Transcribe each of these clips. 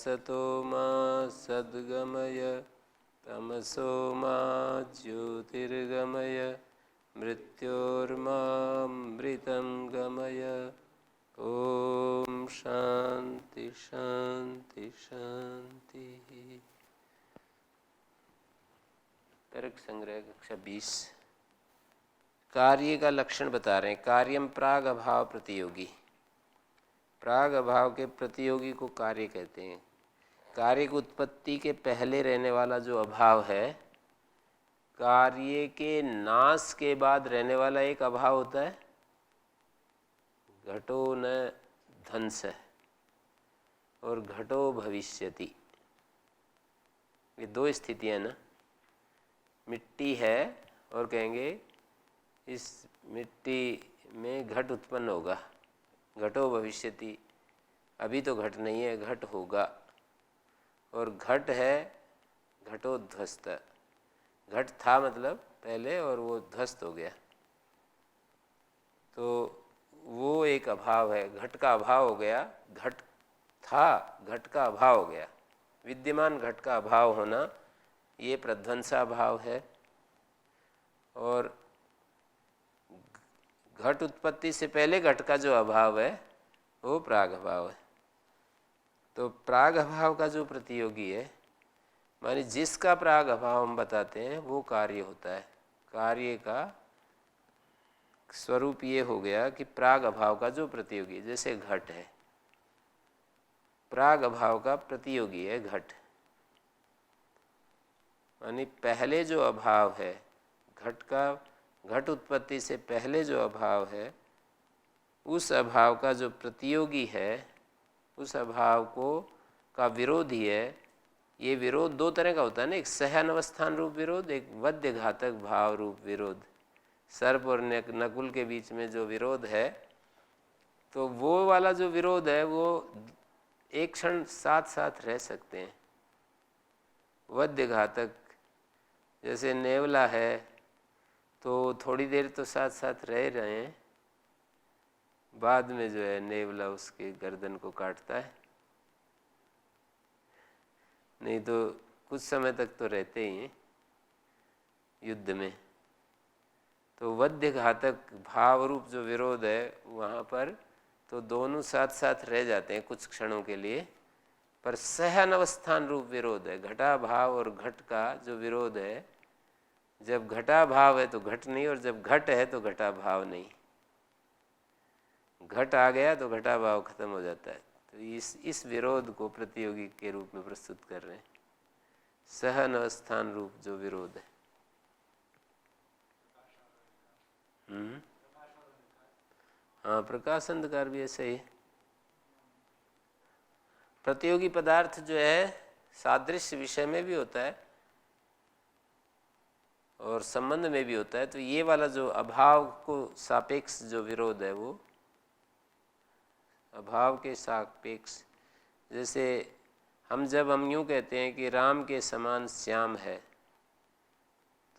असतो मा सद्गमय तमसो मा ज्योतिर्गमय मृत्योर्मामृतं गमय। ओम शांति शांति शांति। तर्क संग्रह कक्षा 20। कार्य का लक्षण बता रहे हैं। कार्यम प्राग अभाव प्रतियोगी। प्राग अभाव के प्रतियोगी को कार्य कहते हैं। कार्य की उत्पत्ति के पहले रहने वाला जो अभाव है, कार्य के नाश के बाद रहने वाला एक अभाव होता है, घटो न ध्वंस और घटो भविष्यति। ये दो स्थितियां ना, मिट्टी है और कहेंगे इस मिट्टी में घट उत्पन्न होगा, घटो भविष्यति। अभी तो घट नहीं है, घट होगा। और घट है घटोध्वस्त। घट था मतलब पहले और वो ध्वस्त हो गया, तो वो एक अभाव है। घट का अभाव हो गया। घट था, घट का अभाव हो गया। विद्यमान घट का अभाव होना ये प्रध्वंसा भाव है। और घट उत्पत्ति से पहले घट का जो अभाव है वो प्राग अभाव है। तो प्राग अभाव का जो प्रतियोगी है, माने जिसका प्राग अभाव हम बताते हैं, वो कार्य होता है। कार्य का स्वरूप ये हो गया कि प्राग अभाव का जो प्रतियोगी, जैसे घट है, प्राग अभाव का प्रतियोगी है घट। यानी पहले जो अभाव है घट का, घट उत्पत्ति से पहले जो अभाव है, उस अभाव का जो प्रतियोगी है, उस अभाव को का विरोधी है। ये विरोध दो तरह का होता है ना, एक सहअनवस्थान रूप विरोध, एक वध्य घातक भाव रूप विरोध। सर्प और नकुल के बीच में जो विरोध है, तो वो वाला जो विरोध है वो एक क्षण साथ साथ रह सकते हैं। वध्य घातक जैसे नेवला है, तो थोड़ी देर तो साथ साथ रह रहे हैं, बाद में जो है नेवला उसके गर्दन को काटता है। नहीं तो कुछ समय तक तो रहते ही हैं युद्ध में। तो वध्य घातक भाव रूप जो विरोध है, वहाँ पर तो दोनों साथ साथ रह जाते हैं कुछ क्षणों के लिए। पर सहअनवस्थान रूप विरोध है, घटा भाव और घट का जो विरोध है, जब घटा भाव है तो घट नहीं, और जब घट है तो घटा भाव नहीं। घट आ गया तो घटा भाव खत्म हो जाता है। तो इस विरोध को प्रतियोगी के रूप में प्रस्तुत कर रहे हैं, सहअनवस्थान रूप जो विरोध है। हाँ, प्रकाश अंधकार भी ऐसे ही। प्रतियोगी पदार्थ जो है सादृश्य विषय में भी होता है और संबंध में भी होता है। तो ये वाला जो अभाव को सापेक्ष जो विरोध है, वो अभाव के सापेक्ष। जैसे जब हम यूँ कहते हैं कि राम के समान श्याम है,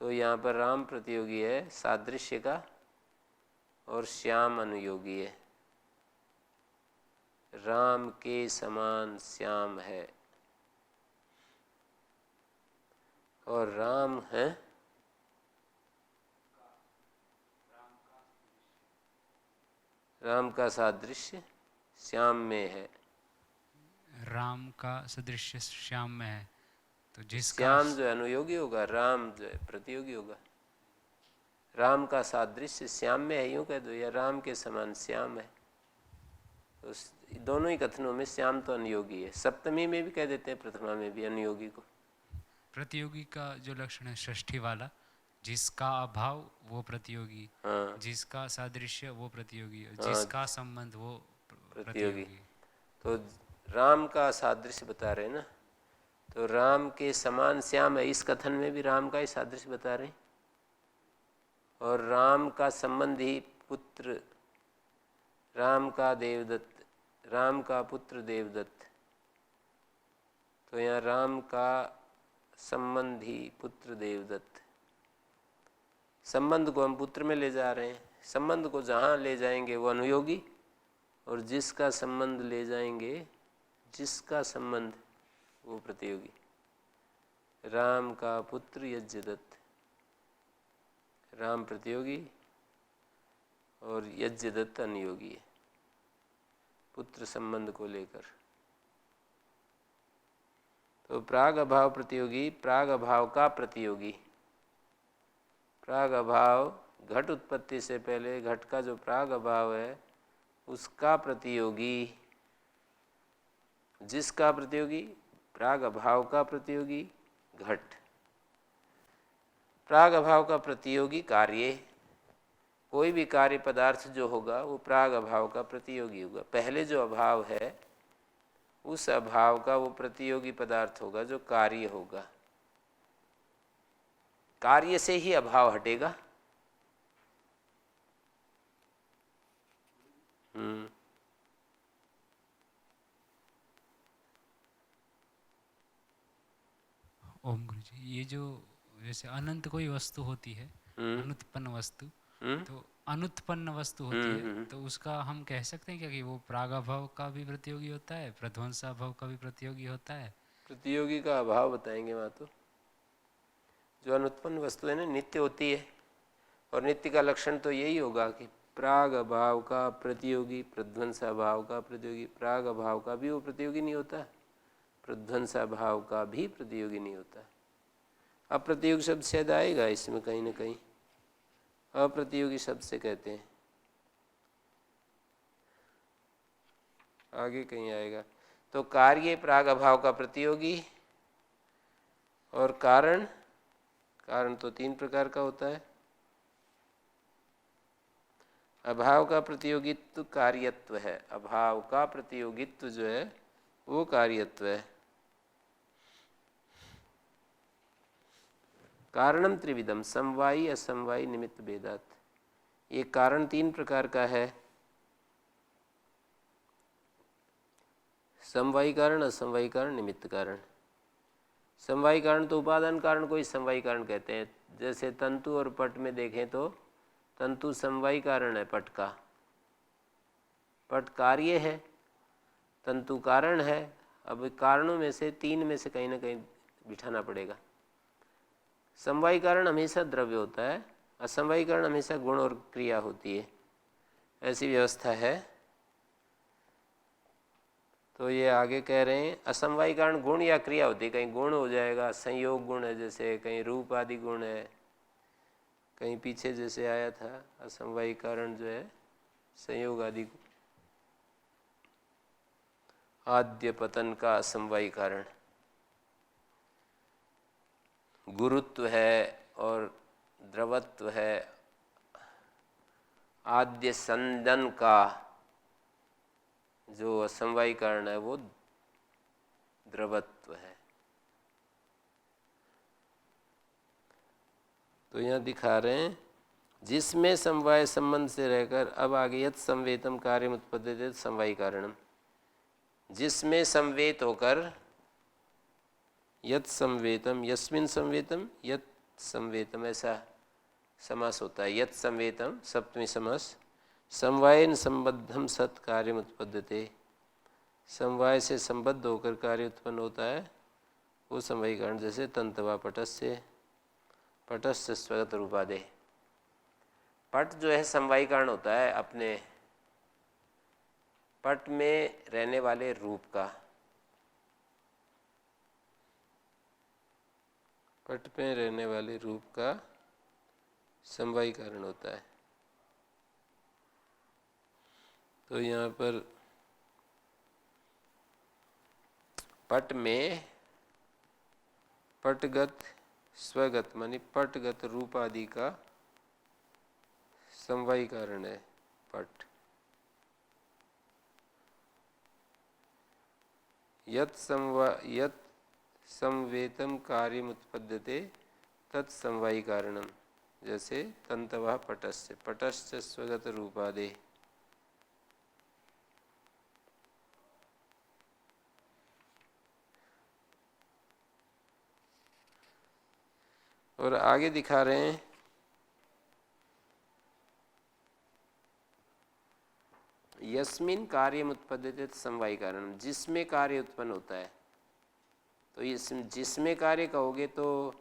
तो यहाँ पर राम प्रतियोगी है सादृश्य का और श्याम अनुयोगी है। राम के समान श्याम है और राम है राम का सादृश्य श्याम में है। राम का सदृश्य श्याम में है, तो जिसका श्याम जो है अनुयोगी होगा, राम जो है प्रतियोगी होगा। राम का सादृश्य श्याम में है यूँ कह दो, या राम के समान श्याम है। तो दोनों ही कथनों में श्याम तो अनुयोगी है। सप्तमी में भी कह देते हैं, प्रथमा में भी अनुयोगी को। प्रतियोगी का जो लक्षण है षष्ठी वाला, जिसका अभाव वो प्रतियोगी, हाँ, जिसका सादृश्य वो प्रतियोगी, हाँ, जिसका संबंध वो प्रतियोगी। तो राम का सादृश्य बता रहे हैं ना, तो राम के समान श्याम है, इस कथन में भी राम का ही सादृश्य बता रहे हैं। और राम का संबंधी पुत्र, राम का देवदत्त, राम का पुत्र देवदत्त। तो यहाँ राम का संबंधी पुत्र देवदत्त। संबंध को हम पुत्र में ले जा रहे हैं। संबंध को जहाँ ले जाएंगे वो अनुयोगी, और जिसका संबंध ले जाएंगे, जिसका संबंध वो प्रतियोगी। राम का पुत्र यज्ञदत्त, राम प्रतियोगी और यज्ञदत्त अनुयोगी है पुत्र संबंध को लेकर। तो प्राग अभाव प्रतियोगी, प्राग अभाव का प्रतियोगी। प्राग अभाव घट उत्पत्ति से पहले घट का जो प्राग अभाव है उसका प्रतियोगी। जिसका प्रतियोगी? प्राग अभाव का प्रतियोगी घट। प्राग अभाव का प्रतियोगी कार्य। कोई भी कार्य पदार्थ जो होगा वो प्राग अभाव का प्रतियोगी होगा। पहले जो अभाव है उस अभाव का वो प्रतियोगी पदार्थ होगा जो कार्य होगा। कार्य से ही अभाव हटेगा। ओम गुरु जी, ये जो जैसे अनंत कोई वस्तु होती है, अनुत्पन्न वस्तु, तो अनुत्पन्न वस्तु होती है, तो उसका हम कह सकते हैं क्या कि वो प्रागभाव का भी प्रतियोगी होता है, प्रध्वंसाभाव का भी प्रतियोगी होता है? प्रतियोगी का अभाव बताएंगे वहाँ। तो जो अनुत्पन्न वस्तु है ना, नित्य होती है, और नित्य का लक्षण तो यही होगा कि प्राग अभाव का प्रतियोगी, प्रध्वंसा भाव का प्रतियोगी। प्राग अभाव का भी वो प्रतियोगी नहीं होता, प्रध्वंसा भाव का भी प्रतियोगी नहीं होता। अप्रतियोगी शब्द शायद आएगा इसमें कहीं ना कहीं, अप्रतियोगी शब्द से कहते हैं, आगे कहीं आएगा। तो कार्य प्राग अभाव का प्रतियोगी, और कारण, कारण तो तीन प्रकार का होता है। अभाव का प्रतियोगित्व कार्यत्व है, अभाव का प्रतियोगित्व जो है वो कार्यत्व है। कारणम त्रिविधम, समवायी असमवायी निमित्त भेदात। ये कारण तीन प्रकार का है, समवायी कारण, असमवायी कारण, निमित्त कारण। समवायी कारण तो उपादान कारण को ही समवायी कारण कहते हैं। जैसे तंतु और पट में देखें तो तंतु समवायी कारण है पट का, पट कार्य है, तंतु कारण है। अब कारणों में से तीन में से कहीं ना कहीं बिठाना पड़ेगा। समवायी कारण हमेशा द्रव्य होता है, असमवायी कारण हमेशा गुण और क्रिया होती है, ऐसी व्यवस्था है। तो ये आगे कह रहे हैं असमवायी कारण गुण या क्रिया होती है। कहीं गुण हो जाएगा, संयोग गुण है, जैसे कहीं रूप आदि गुण है, कहीं पीछे जैसे आया था असमवायी कारण जो है संयोग आदि गुण। आद्य पतन का असमवायी कारण गुरुत्व है और द्रवत्व है। आद्य संदन का जो असमवायी कारण है वो द्रवत्व है। तो यहाँ दिखा रहे हैं जिसमें समवाय संबंध से रहकर, अब आगे यत् संवेतम कार्यम उत्पद्यते समवायी कारणम, जिसमें संवेत होकर, यत् संवेतम, यस्मिन् संवेतम, यत् संवेतम, ऐसा समास होता है। यत् संवेतम सप्तमी समास, समवायन संबद्धम सत् कार्यम उत्पद्यते, समवाय से संबद्ध होकर कार्य उत्पन्न होता है वो समवायी कारण। जैसे तंतवा पटस्य, पटस्य स्वगत रूपादे। पट जो है समवायी कारण होता है अपने पट में रहने वाले रूप का, पट में रहने वाले रूप का समवायी कारण होता है। तो यहाँ पर पट में पटगत स्वगत मानी पटगत रूप आदि का समवायी कारण है पट। यत् संवेतम कार्यम उत्पद्यते तत् समवायी कारणम, जैसे तंतवा पटस्य, पटस्य स्वगत रूपादे। और आगे दिखा रहे हैं यस्मिन कार्यम उत्पद्यते समवायी कारण, जिसमें कार्य उत्पन्न होता है। तो इस जिसमें कार्य कहोगे तो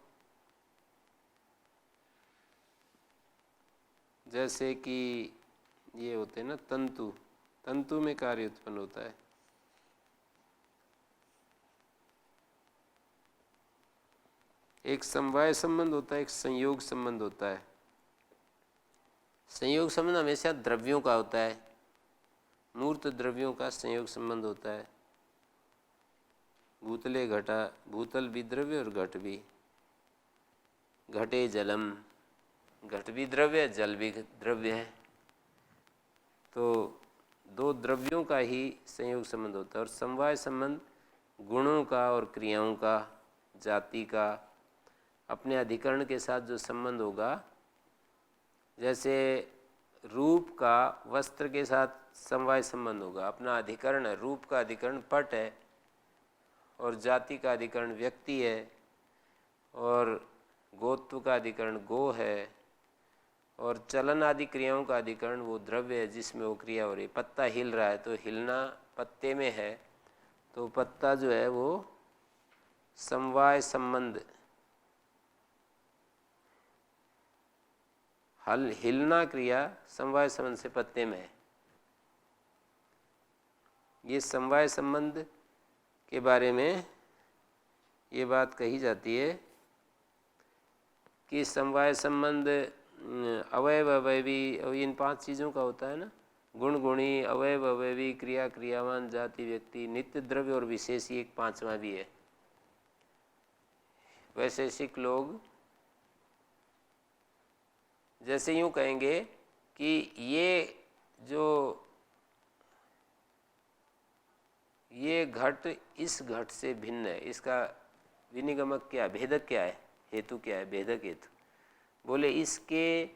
जैसे कि ये होते हैं ना तंतु, तंतु में कार्य उत्पन्न होता है। एक समवाय संबंध होता है, एक संयोग संबंध होता है। संयोग संबंध हमेशा द्रव्यों का होता है, मूर्त द्रव्यों का संयोग संबंध होता है। भूतले घटा, भूतल भी द्रव्य और घट भी। घटे जलम, घट भी द्रव्य, जल भी द्रव्य है। तो दो द्रव्यों का ही संयोग संबंध होता है। और समवाय संबंध गुणों का और क्रियाओं का, जाति का, अपने अधिकरण के साथ जो संबंध होगा। जैसे रूप का वस्त्र के साथ समवाय संबंध होगा, अपना अधिकरण है। रूप का अधिकरण पट है और जाति का अधिकरण व्यक्ति है और गोत्व का अधिकरण गो है और चलन आदि क्रियाओं का अधिकरण वो द्रव्य है जिसमें वो क्रिया हो रही है। पत्ता हिल रहा है तो हिलना पत्ते में है, तो पत्ता जो है वो समवाय संबंध, हिलना क्रिया समवाय संबंध से पत्ते में है। ये समवाय संबंध के बारे में ये बात कही जाती है कि समवाय संबंध अवयव अवयवी, इन 5 चीज़ों का होता है ना। गुण गुणी, अवयव अवयवी, क्रिया क्रियावान, जाति व्यक्ति, नित्य द्रव्य और विशेषी एक 5वां भी है। वैशेषिक लोग जैसे यूँ कहेंगे कि ये घट इस घट से भिन्न है, इसका विनिगमक क्या, भेदक क्या है, हेतु क्या है, भेदक हेतु। बोले इसके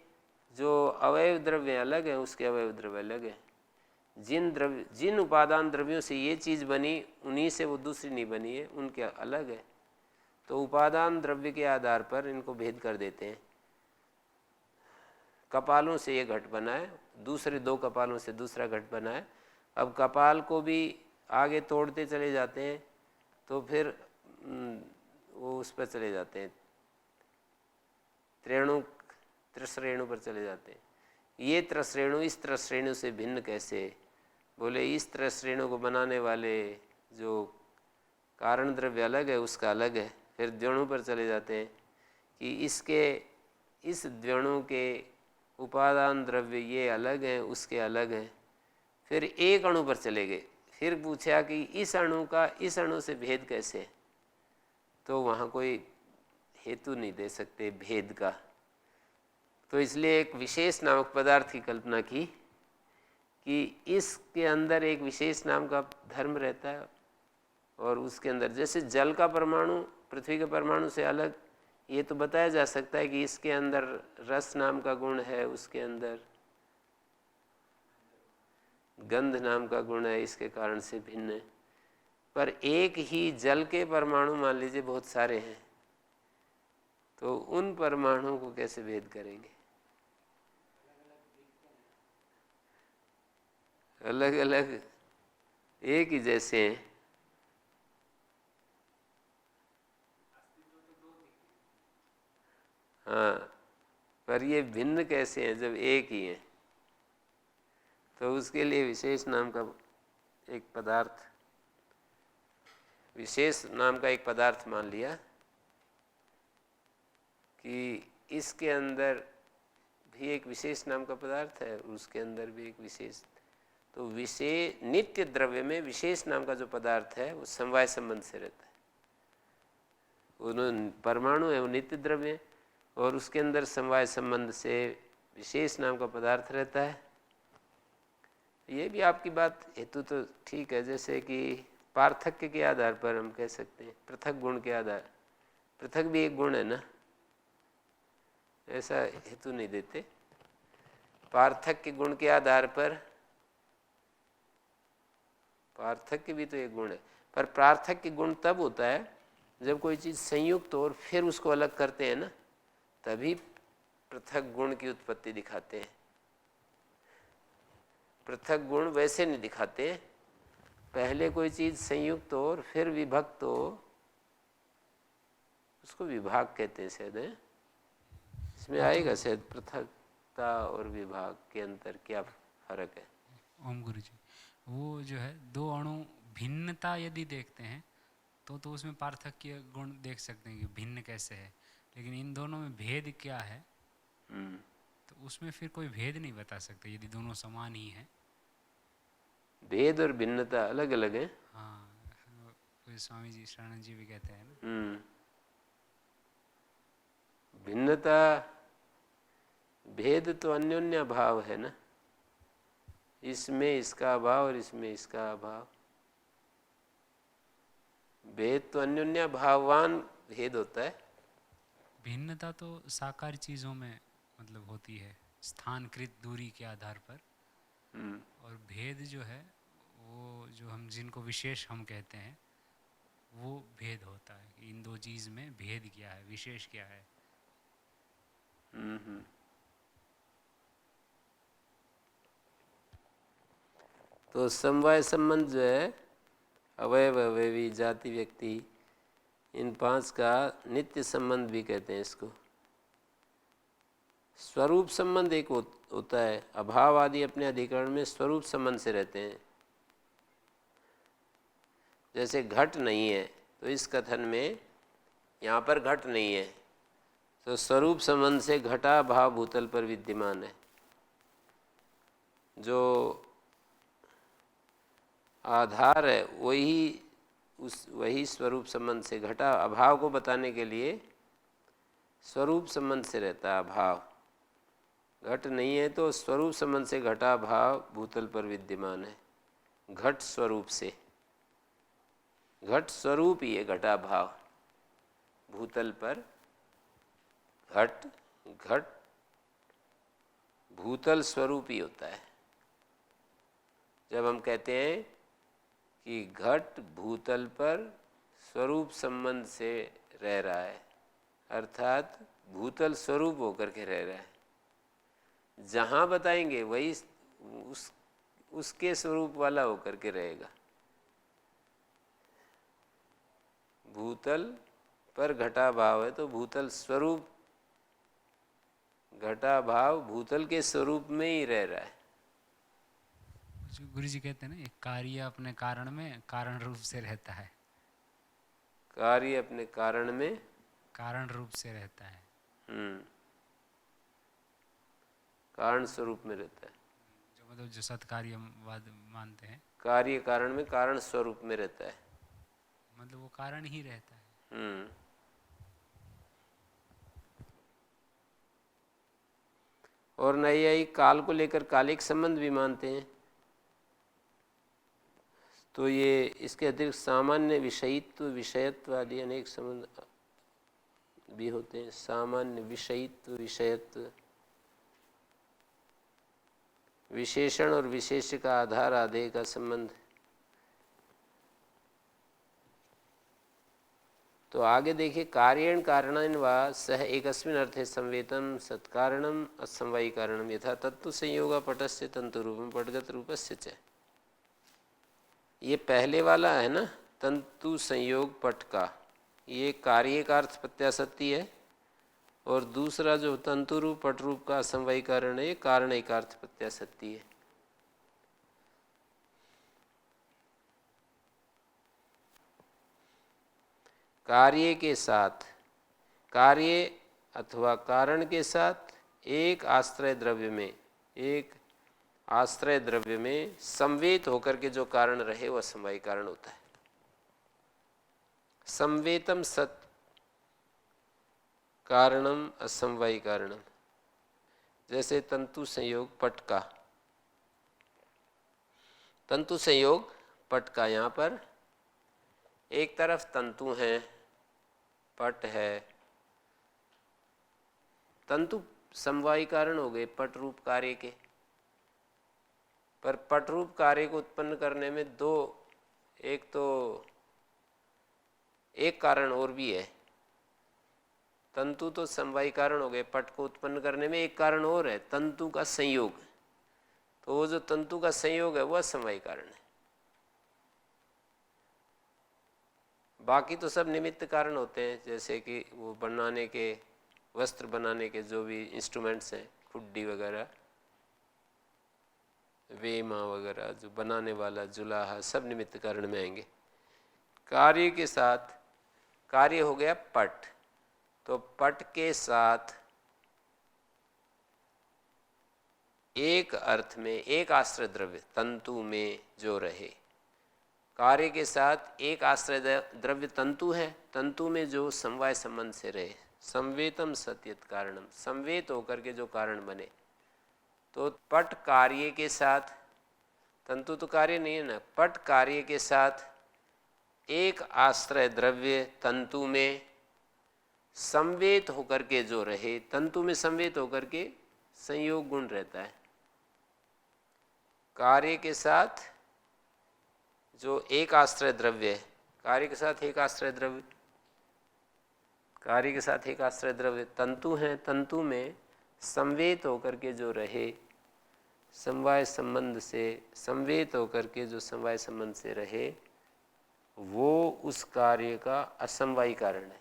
जो अवयव द्रव्य अलग हैं, उसके अवयव द्रव्य अलग हैं। जिन उपादान द्रव्यों से ये चीज़ बनी, उन्हीं से वो दूसरी नहीं बनी है, उनके अलग है। तो उपादान द्रव्य के आधार पर इनको भेद कर देते हैं। कपालों से ये घट बना है, दूसरे 2 कपालों से दूसरा घट बना है। अब कपाल को भी आगे तोड़ते चले जाते हैं तो फिर वो उस पर चले जाते हैं, त्रिश्रेणु पर चले जाते हैं। ये त्रिश्रेणु इस त्रिश्रेणु से भिन्न कैसे? बोले इस त्रिश्रेणु को बनाने वाले जो कारण द्रव्य अलग है, उसका अलग है। फिर द्वणु पर चले जाते हैं कि इस द्वणु के उपादान द्रव्य ये अलग हैं, उसके अलग हैं। फिर एक अणु पर चले गए, फिर पूछा कि इस अणु का इस अणु से भेद कैसे? तो वहाँ कोई हेतु नहीं दे सकते भेद का। तो इसलिए एक विशेष नामक पदार्थ की कल्पना की कि इसके अंदर एक विशेष नाम का धर्म रहता है और उसके अंदर, जैसे जल का परमाणु पृथ्वी के परमाणु से अलग, ये तो बताया जा सकता है कि इसके अंदर रस नाम का गुण है, उसके अंदर गंध नाम का गुण है, इसके कारण से भिन्न है। पर एक ही जल के परमाणु मान लीजिए बहुत सारे हैं, तो उन परमाणुओं को कैसे भेद करेंगे? अलग अलग एक ही जैसे हैं। हाँ, पर ये भिन्न कैसे हैं जब एक ही हैं? तो उसके लिए विशेष नाम का एक पदार्थ, विशेष नाम का एक पदार्थ मान लिया कि इसके अंदर भी एक विशेष नाम का पदार्थ है, उसके अंदर भी एक विशेष। तो विशेष नित्य द्रव्य में विशेष नाम का जो पदार्थ है वो समवाय संबंध से रहता है। उन्होंने परमाणु है वो नित्य द्रव्य है और उसके अंदर समवाय संबंध से विशेष नाम का पदार्थ रहता है। ये भी आपकी बात हेतु तो ठीक है, जैसे कि पार्थक्य के आधार पर हम कह सकते हैं, पृथक गुण के आधार, पृथक भी एक गुण है ना, ऐसा हेतु नहीं देते। पार्थक्य गुण के आधार पर, पार्थक्य भी तो एक गुण है, पर पार्थक्य गुण तब होता है जब कोई चीज़ संयुक्त हो और फिर उसको अलग करते हैं ना, तभी पृथक गुण की उत्पत्ति दिखाते हैं। पृथक गुण वैसे नहीं दिखाते, पहले कोई चीज़ संयुक्त हो और फिर विभक्त हो उसको विभाग कहते हैं शायद, है? इसमें हाँ आएगा तो शायद पृथकता और विभाग के अंतर क्या फर्क है। ओम गुरु जी, वो जो है दो अणु भिन्नता यदि देखते हैं तो उसमें पार्थक्य गुण देख सकते हैं कि भिन्न कैसे है, लेकिन इन दोनों में भेद क्या है तो उसमें फिर कोई भेद नहीं बता सकते यदि दोनों समान ही हैं। भेद और भिन्नता अलग अलग है। हाँ, कोई स्वामी जी शरण जी भी कहते हैं ना। भिन्नता, भेद तो अन्योन्य भाव है ना, इसमें इसका अभाव और इसमें इसका अभाव। भेद तो अन्योन्य भाववान भेद होता है। भिन्नता तो साकार चीज़ों में मतलब होती है स्थानकृत दूरी के आधार पर, और भेद जो है वो जो हम जिनको विशेष हम कहते हैं वो भेद होता है कि इन दो चीज़ में भेद क्या है, विशेष क्या है। तो समवाय संबंध जो है, अवयव अवयवी जाति व्यक्ति, इन पांच का नित्य संबंध भी कहते हैं इसको। स्वरूप संबंध एक होता है, अभाव आदि अपने अधिकरण में स्वरूप संबंध से रहते हैं। जैसे घट नहीं है तो इस कथन में यहाँ पर घट नहीं है तो स्वरूप संबंध से घटा भाव भूतल पर विद्यमान है। जो आधार है वही स्वरूप संबंध से, घटा अभाव को बताने के लिए स्वरूप संबंध से रहता है अभाव। घट नहीं है तो स्वरूप संबंध से घटा भाव भूतल पर विद्यमान है। घट स्वरूप से, घट स्वरूप ही है घटा भाव भूतल पर। घट घट भूतल स्वरूप ही होता है। जब हम कहते हैं कि घट भूतल पर स्वरूप संबंध से रह रहा है, अर्थात भूतल स्वरूप होकर के रह रहा है। जहाँ बताएंगे वही उसके स्वरूप वाला होकर के रहेगा। भूतल पर घटा भाव है तो भूतल स्वरूप, घटा भाव भूतल के स्वरूप में ही रह रहा है। जो गुरु जी कहते हैं ना, एक कार्य अपने कारण में कारण रूप से रहता है। कार्य अपने कारण में कारण रूप से रहता है। कारण स्वरूप में रहता है। जो मतलब जो सत्कार्यवाद मानते हैं, कार्य कारण में कारण स्वरूप में रहता है, मतलब वो कारण ही रहता है। और नैयायिक काल को लेकर कालिक संबंध भी मानते हैं। तो ये इसके अतिरिक्त सामान्य विषयित्व विषयत्व आदि अनेक संबंध भी होते हैं। सामान्य विषयित्व विषयत्व, विशेषण और विशेष का आधार आधेय का संबंध। तो आगे देखिए, कार्येण कारणेन वा सह एकस्मिन् अर्थे संवेतम सत्कारणम असमवायी कारणम यथा तत्व संयोग पटस्य तंतु रूपम पटगत रूपस्य च। ये पहले वाला है ना, तंतु संयोग पट का, ये कार्य का अर्थ प्रत्याशक्ति है। और दूसरा जो तंतु रूप पट रूप का असमवायी कारण है, ये कारण एकार्थ प्रत्याशक्ति है। कार्य के साथ, कार्य अथवा कारण के साथ एक आश्रय द्रव्य में संवेत होकर के जो कारण रहे वह समवायी कारण होता है। संवेतम सत कारणम असमवायी कारणम। जैसे तंतु संयोग पट का, तंतु संयोग पट का, यहाँ पर एक तरफ तंतु है, पट है। तंतु समवायी कारण हो गए पट रूप कार्य के, पर पट रूप कार्य को उत्पन्न करने में एक कारण और भी है। तंतु तो समवायी कारण हो गए, पट को उत्पन्न करने में एक कारण और है, तंतु का संयोग। तो वो जो तंतु का संयोग है वह समवायी कारण है। बाकी तो सब निमित्त कारण होते हैं, जैसे कि वो बनाने के, वस्त्र बनाने के जो भी इंस्ट्रूमेंट्स हैं, खुड्डी वगैरह, वेमा वगैरह, जो बनाने वाला जुलाहा, सब निमित्त कारण में आएंगे। कार्य के साथ, कार्य हो गया पट, तो पट के साथ एक अर्थ में एक आश्रय द्रव्य तंतु में जो रहे। कार्य के साथ एक आश्रय द्रव्य तंतु है, तंतु में जो समवाय संबंध से रहे। संवेतम सत्यत कारणम, संवेत होकर के जो कारण बने। तो पट कार्य के साथ, तंतु तो कार्य नहीं है ना, पट कार्य के साथ एक आश्रय द्रव्य तंतु में संवेत होकर के जो रहे, तंतु में संवेत होकर के संयोग गुण रहता है। कार्य के साथ जो एक आश्रय द्रव्य है, कार्य के साथ एक आश्रय द्रव्य, कार्य के साथ एक आश्रय द्रव्य तंतु है, तंतु में संवेत होकर के जो रहे, समवाय संबंध से संवेत होकर के जो समवाय संबंध से रहे, वो उस कार्य का असमवायी कारण है।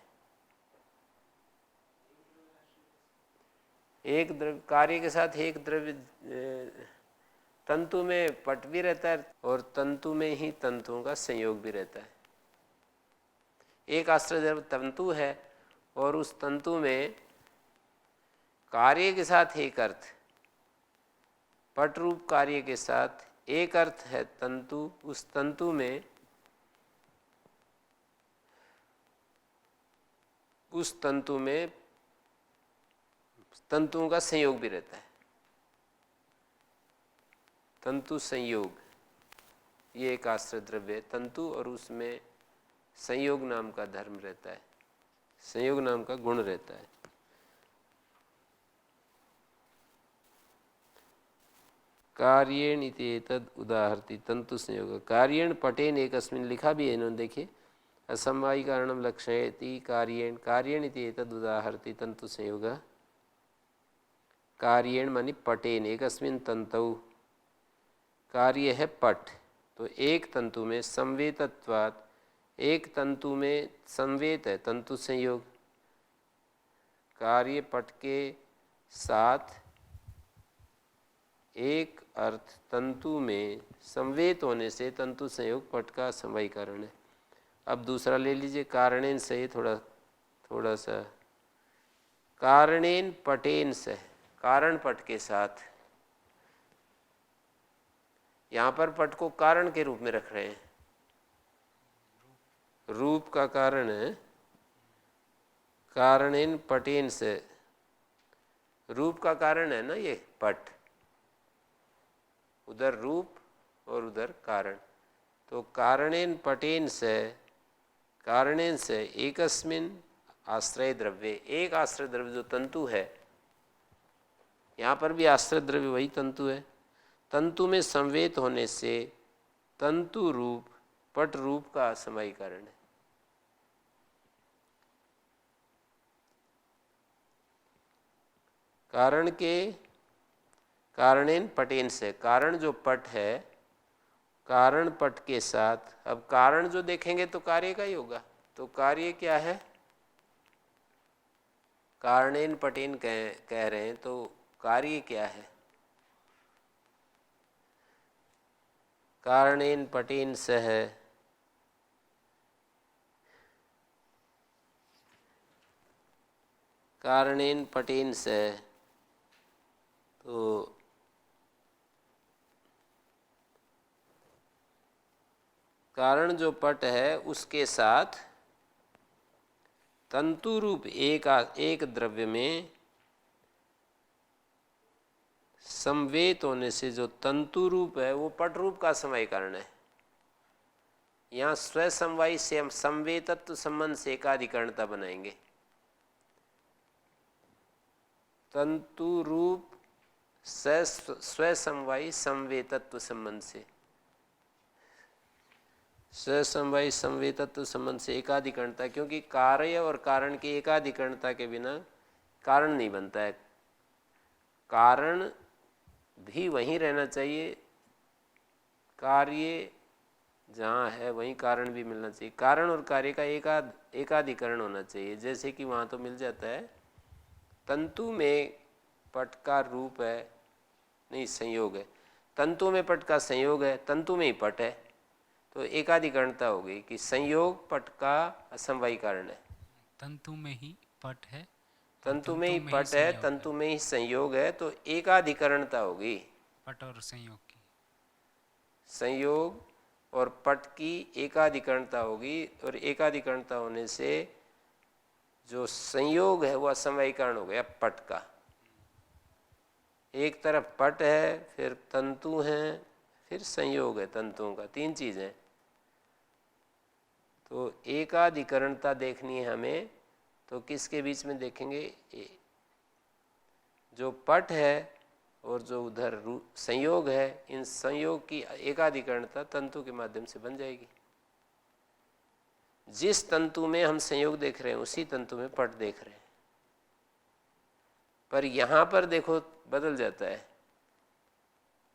एक द्रव्य, कार्य के साथ एक द्रव्य, तंतु में पट भी रहता है और तंतु में ही तंतुओं का संयोग भी रहता है। एक आश्रय द्रव्य तंतु है और उस तंतु में कार्य के साथ एक अर्थ, पट रूप कार्य के साथ एक अर्थ है तंतु, उस तंतु में, उस तंतु में तंतुओं का संयोग भी रहता है। तंतु संयोग, ये एक आश्रय द्रव्य है तंतु, और उसमें संयोग नाम का धर्म रहता है, संयोग नाम का गुण रहता है। कार्येण इति एतद् उदाहरति तंतु संयोग, कार्येण पटेन एकस्मिन्, लिखा भी है इन्होंने, देखिए, असमवायी कारणम लक्षयति कार्येण, कार्येण इति एतद् उदाहरति तंतु संयोग। कार्येण मानी पटेन, एकस्मिन् तंतौ, कार्य है पट, तो एक तंतु में संवेतत्वात्, एक तंतु में संवेत है तंतु संयोग। कार्य पट के साथ एक अर्थ तंतु में संवेत होने से तंतु संयोग पट का समवायी कारण है। अब दूसरा ले लीजिए, कारणेन से, थोड़ा सा, कारणेन पटेन से, कारण पट के साथ, यहाँ पर पट को कारण के रूप में रख रहे हैं, रूप का कारण है, कारणेन पटेन से, रूप का कारण है ना ये पट, उधर रूप और उधर कारण, तो कारणेन पटेन से, कारणेन से एकस्मिन आश्रय द्रव्य, एक आश्रय द्रव्य जो तंतु है, यहाँ पर भी आश्रय द्रव्य वही तंतु है, तंतु में संवेत होने से तंतु रूप पट रूप का असमवायी कारण है। कारण के, कारणेन पटेन से, कारण जो पट है, कारण पट के साथ, अब कारण जो देखेंगे तो कार्य का ही होगा, तो कार्य क्या है, कारणेन पटेन कह रहे हैं, तो कार्य क्या है, कारणेन पटेन सह, कारणेन पटेन से, तो कारण जो पट है उसके साथ तंतु रूप एक द्रव्य में संवेत होने से जो तंतु रूप है वो पट रूप का समवायी कारण है। यहाँ स्वसमवायी से हम संवेतत्व संबंध से एकाधिकरणता बनाएंगे। तंतु रूप स्वसमवायी संवेतत्व संबंध से, स्वसमवायी संवेतत्व संबंध से एकाधिकरणता, क्योंकि कार्य और कारण की एकाधिकरणता के बिना कारण नहीं बनता है। कारण भी वहीं रहना चाहिए, कार्य जहाँ है वहीं कारण भी मिलना चाहिए। कारण और कार्य का एकाधिकरण होना चाहिए। जैसे कि वहाँ तो मिल जाता है, तंतु में पट का रूप है, नहीं संयोग है, तंतु में पट का संयोग है, तंतु में ही पट है, तो एकाधिकरणता हो गई कि संयोग पट का असमवायी कारण है। तंतु में ही पट है, तंतु में ही पट है, तंतु में ही संयोग है, तो एकाधिकरणता होगी पट और संयोग की। संयोग और पट की एकाधिकरणता होगी, और एकाधिकरणता होने से जो संयोग है वो असमवायी कारण हो गया पट का। एक तरफ पट है, फिर तंतु है, फिर संयोग है तंतुओं का, तीन चीज़ें। तो एकाधिकरणता देखनी है हमें, तो किसके बीच में देखेंगे, जो पट है और जो उधर संयोग है, इन संयोग की एकाधिकरणता तंतु के माध्यम से बन जाएगी। जिस तंतु में हम संयोग देख रहे हैं उसी तंतु में पट देख रहे हैं, पर यहाँ पर देखो बदल जाता है।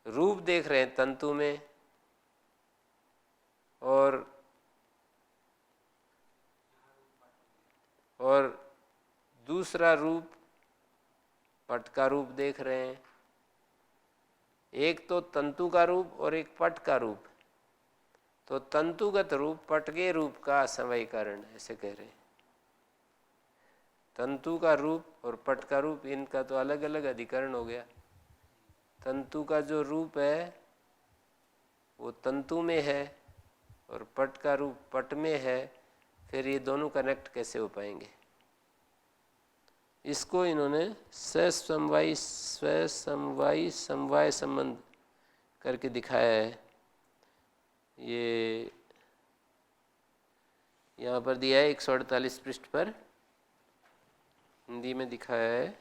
रूप देख रहे हैं तंतु में, और दूसरा रूप पट का रूप देख रहे हैं। एक तो तंतु का रूप और एक पट का रूप, तो तंतुगत रूप पट के रूप का असमवायी कारण है, ऐसे कह रहे हैं। तंतु का रूप और पट का रूप, इनका तो अलग अलग अधिकरण हो गया। तंतु का जो रूप है वो तंतु में है और पट का रूप पट में है, फिर ये दोनों कनेक्ट कैसे हो पाएंगे। इसको इन्होंने स्वसमवायी समवाय संबंध करके दिखाया है। ये यहाँ पर दिया है 148 पृष्ठ पर, हिंदी में दिखाया है।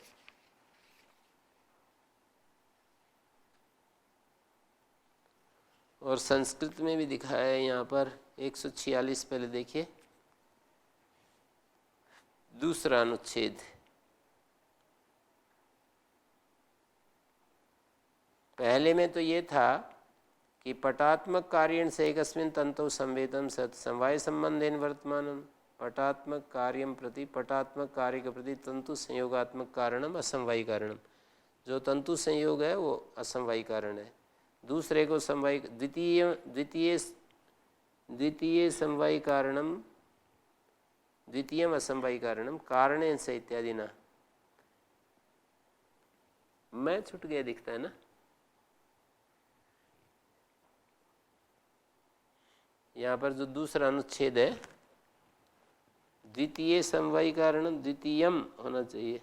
और संस्कृत में भी दिखाया है यहाँ पर 146। पहले देखिए, दूसरा अनुच्छेद। पहले में तो ये था कि पटात्मक कार्येण से एकस्मिन् तन्तौ संवेदं सत् समवाय संबंधेन वर्तमानम पटात्मक कार्यम प्रति पटात्मक कार्य के प्रति तंतु संयोगात्मक कारणम असमवायी कारणम। जो तंतु संयोग है वो असमवायी कारण है। दूसरे को समवायी, द्वितीय समवायी कारणम, द्वितीयम असमवायी कारणम कारणेन से इत्यादि ना। मैं छूट गया दिखता है ना। यहाँ पर जो दूसरा अनुच्छेद है, द्वितीय समवायी कारण द्वितीयम होना चाहिए।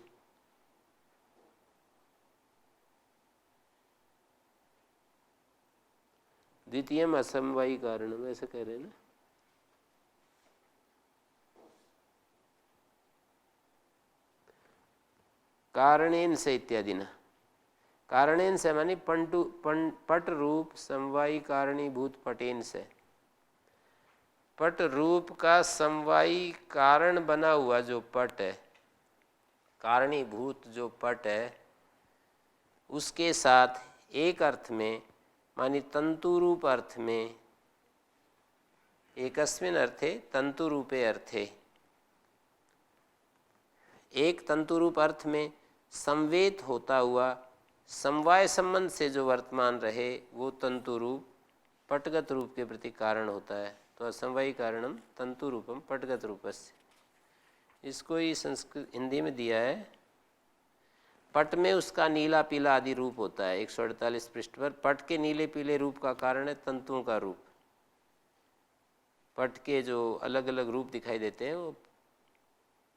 द्वितीयम असमवायी कारण, ऐसा कह रहे हैं ना। कारणेन से इत्यादि ना। कारणेन से मानी पट रूप समवायी कारणीभूत पटेन से। पट रूप का समवायी कारण बना हुआ जो पट है, कारणीभूत जो पट है, उसके साथ एक अर्थ में मानी तंतु रूप अर्थ में, एकस्मिन् अर्थे तंतु रूपे अर्थे, एक तंतु रूप अर्थ में संवेद होता हुआ समवाय संबंध से जो वर्तमान रहे वो तंतु रूप पटगत रूप के प्रति कारण होता है। तो असमवायी कारणम तंतु रूपम पटगत रूपस्य। इसको ही संस्कृत हिंदी में दिया है। पट में उसका नीला पीला आदि रूप होता है। 148 पृष्ठ पर पट के नीले पीले रूप का कारण है तंतुओं का रूप। पट के जो अलग अलग रूप दिखाई देते हैं वो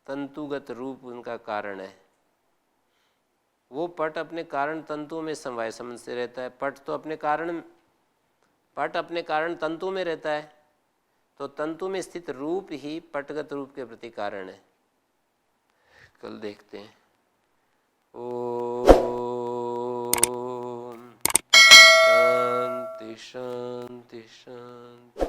तंतुगत रूप उनका कारण है। वो पट अपने कारण तंतुओं में समवाय संबंध से रहता है। पट अपने कारण तंतु में रहता है, तो तंतु में स्थित रूप ही पटगत रूप के प्रति कारण है। कल देखते हैं। ओम शांति शांति शांति।